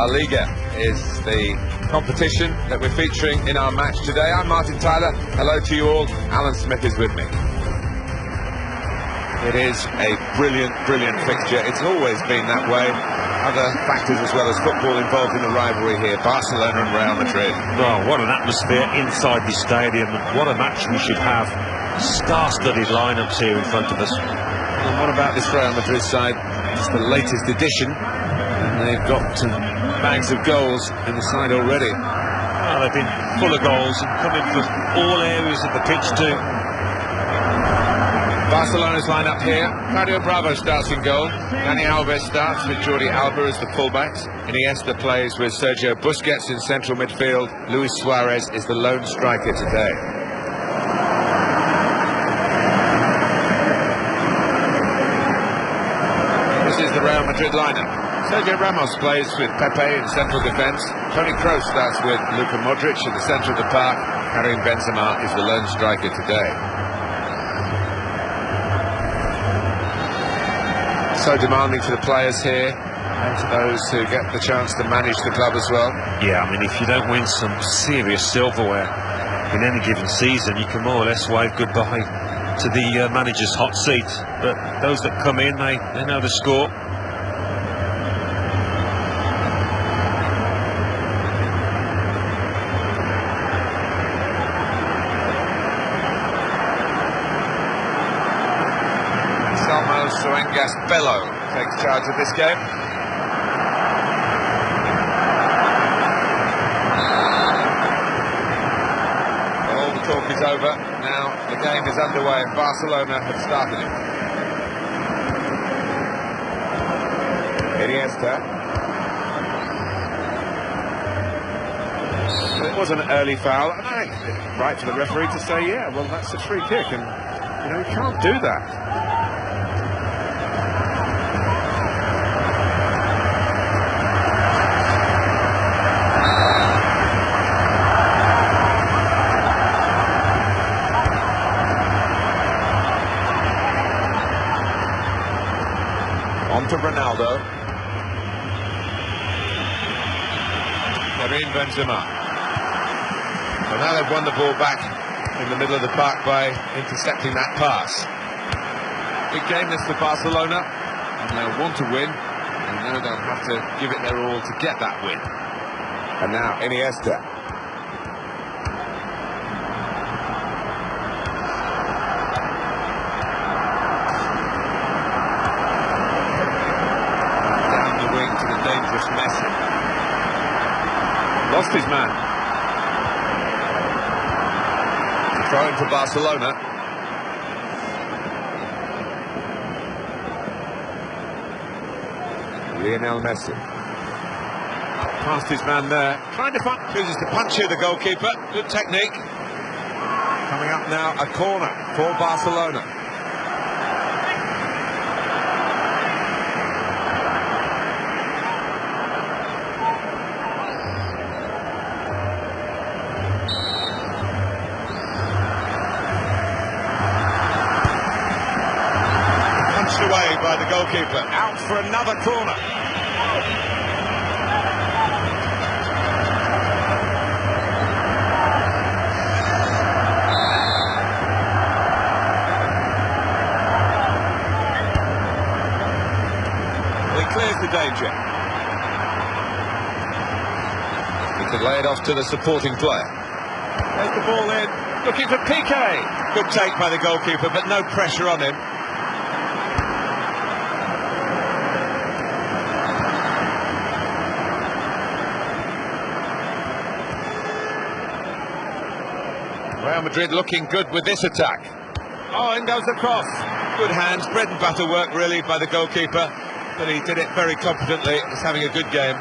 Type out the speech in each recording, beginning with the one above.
La Liga is the competition that we're featuring in our match today. I'm Martin Tyler. Hello to you all. Alan Smith is with me. It is a brilliant fixture. It's always been that way. Other factors as well as football involved in the rivalry here. Barcelona and Real Madrid. Well, what an atmosphere inside the stadium. What a match we should have. Star-studded lineups here in front of us. And what about this Real Madrid side? It's the latest edition, and they've got bags of goals in the side already. Well, they've been full of goals and coming from all areas of the pitch too. Barcelona's line-up here. Claudio Bravo starts in goal. Dani Alves starts with Jordi Alba as the fullbacks. Iniesta plays with Sergio Busquets in central midfield. Luis Suarez is the lone striker today. This is the Real Madrid lineup. Sergio Ramos plays with Pepe in central defence. Toni Kroos starts with Luka Modric in the centre of the park. Karim Benzema is the lone striker today. So demanding for the players here and to those who get the chance to manage the club as well. Yeah, I mean, if you don't win some serious silverware in any given season, you can more or less wave goodbye to the manager's hot seat. But those that come in, they know the score. Suengas Bello takes charge of this game. Well, all the talk is over. Now the game is underway and Barcelona have started it. Iniesta. Well, it was an early foul, and I think it's right for the referee to say, yeah, well, that's a free kick, and you know, you can't do that. On to Ronaldo. Karim Benzema. Well, now they've won the ball back in the middle of the park by intercepting that pass. Big game this for Barcelona, and they'll want to win, and now they'll have to give it their all to get that win. And now Iniesta. Messi. Lost his man. Throw for Barcelona. Lionel Messi. Past his man there. Trying to chooses to punch here, the goalkeeper. Good technique. Coming up now, a corner for Barcelona. Away by the goalkeeper, out for another corner. Well, he clears the danger. He can lay it off to the supporting player. There's the ball in, looking for Piqué. Good take by the goalkeeper, but no pressure on him. Real Madrid looking good with this attack. Oh, in goes the cross. Good hands, bread and butter work really by the goalkeeper, but he did it very competently. He's having a good game.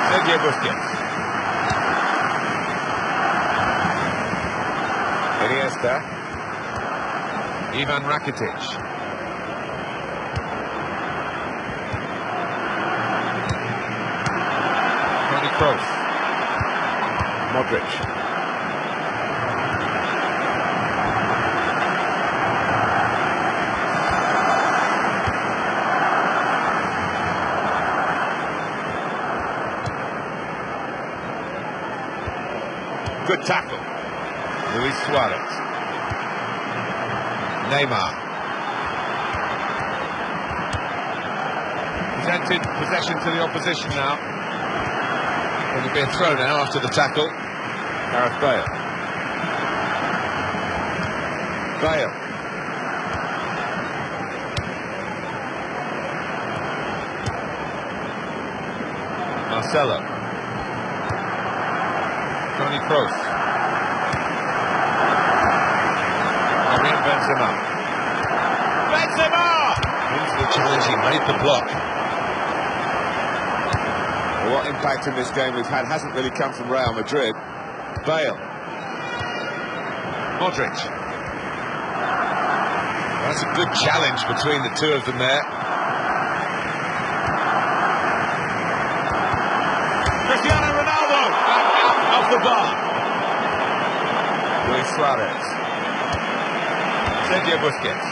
Sergio Busquets. Iniesta. Ivan Rakitic. Toni Kroos. Modric. Good tackle. Luis Suarez. Neymar. Presented possession to the opposition now. It'll be a throw now after the tackle. Gareth Bale. Bale. Marcelo. Toni Kroos. Karim Benzema. Benzema! Into the challenge, he made the block. Well, what impact in this game we've had hasn't really come from Real Madrid. Bale. Modric. That's a good challenge between the two of them there. Cristiano Ronaldo back out of the bar. Luis Suarez. Sergio Busquets.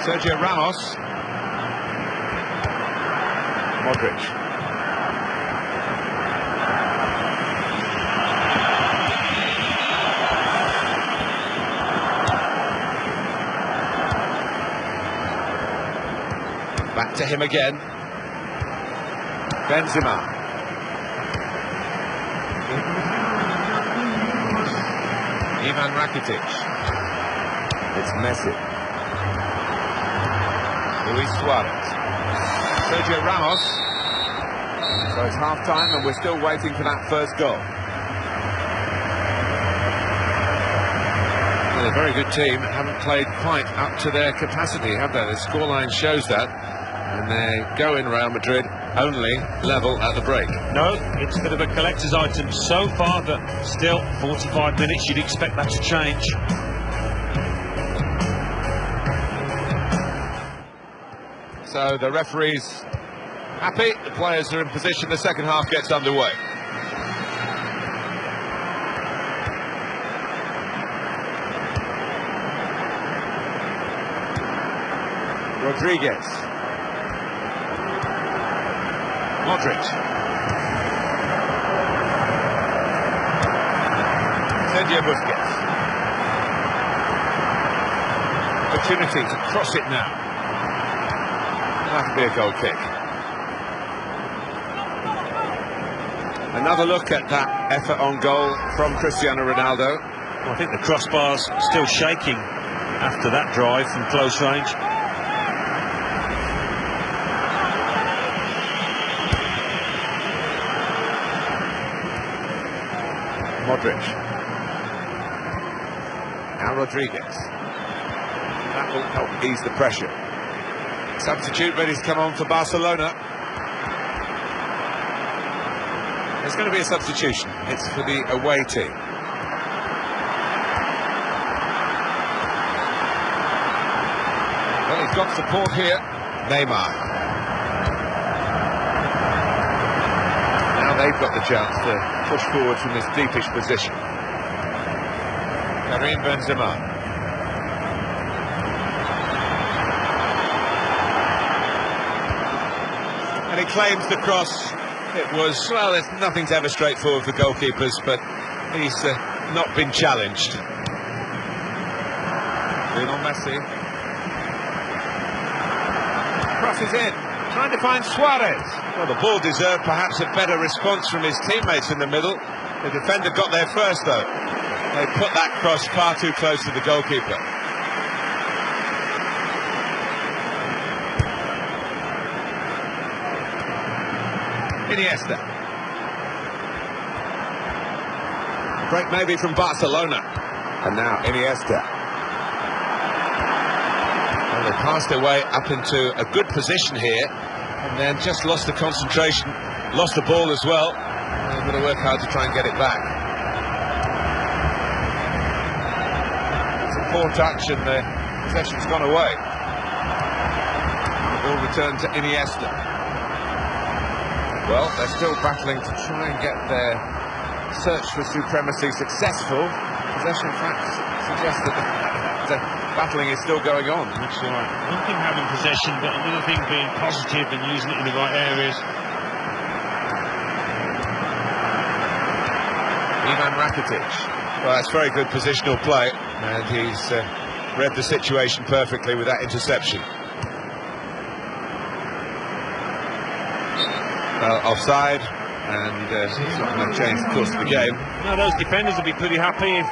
Sergio Ramos. Modric. Back to him again. Benzema. Ivan Rakitic. It's Messi. Luis Suarez. Sergio Ramos. So it's half-time and we're still waiting for that first goal. Well, a very good team. Haven't played quite up to their capacity, have they? The scoreline shows that. And they go in Real Madrid only level at the break. No, it's a bit of a collector's item so far, but still 45 minutes, you'd expect that to change. So the referee's happy, the players are in position, the second half gets underway. Rodriguez. Modric. Sergio Busquets. Opportunity to cross it now. That'll be a goal kick. Another look at that effort on goal from Cristiano Ronaldo. Well, I think the crossbar's still shaking after that drive from close range. Modric. Now Rodriguez. That will help ease the pressure. Substitute ready to come on for Barcelona. There's going to be a substitution. It's for the away team. Well, he's got support here. Neymar. Now they've got the chance to push forward from this deepish position. Karim Benzema. And he claims the cross. It was, well, there's nothing's ever straightforward for goalkeepers, but he's not been challenged. Lionel Messi. Crosses in, trying to find Suarez. Well, the ball deserved perhaps a better response from his teammates in the middle. The defender got there first, though. They put that cross far too close to the goalkeeper. Iniesta. Break maybe from Barcelona. And now Iniesta. Well, they passed their way up into a good position here and then just lost the concentration, lost the ball as well. They're going to work hard to try and get it back. It's a poor touch and the possession's gone away. The ball returned to Iniesta. Well, they're still battling to try and get their search for supremacy successful. Possession facts suggest that the battling is still going on. That's right. One thing having possession, but another thing being positive and using it in the right areas. Ivan Rakitic. Well, that's very good positional play, and he's read the situation perfectly with that interception. Well, offside, and it's not going to change the course of the game. No, those defenders will be pretty happy if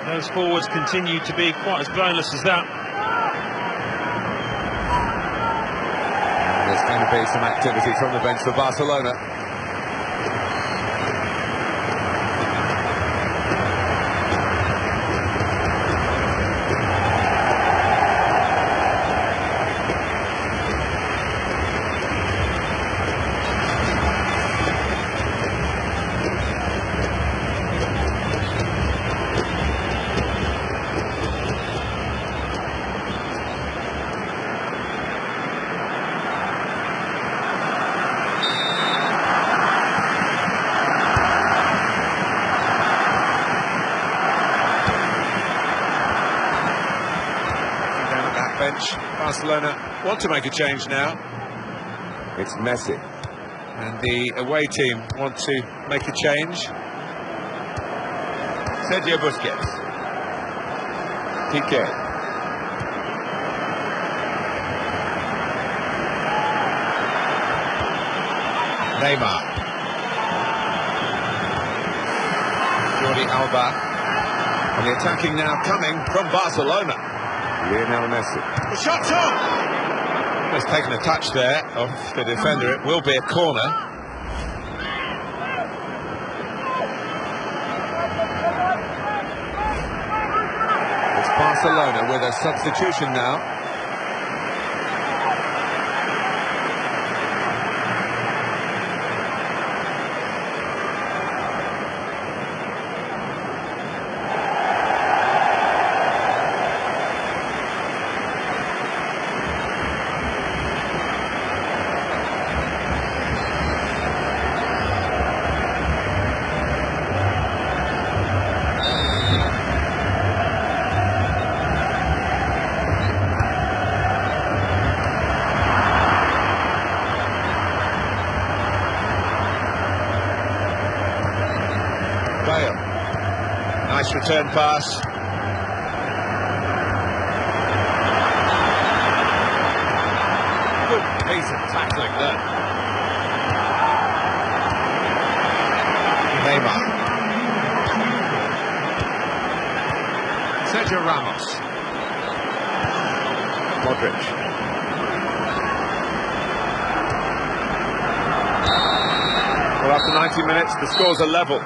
those forwards continue to be quite as blameless as that. There's going to be some activity from the bench for Barcelona. Bench. Barcelona want to make a change now. It's Messi. And the away team want to make a change. Sergio Busquets. Piqué. Neymar. Jordi Alba. And the attacking now coming from Barcelona. Lionel Messi. The shot's on! He's taken a touch there off the defender. It will be a corner. It's Barcelona with a substitution now. Nice return pass. Good piece of tackling there. Neymar. Sergio Ramos. Modric. Well, after 90 minutes, the scores are level.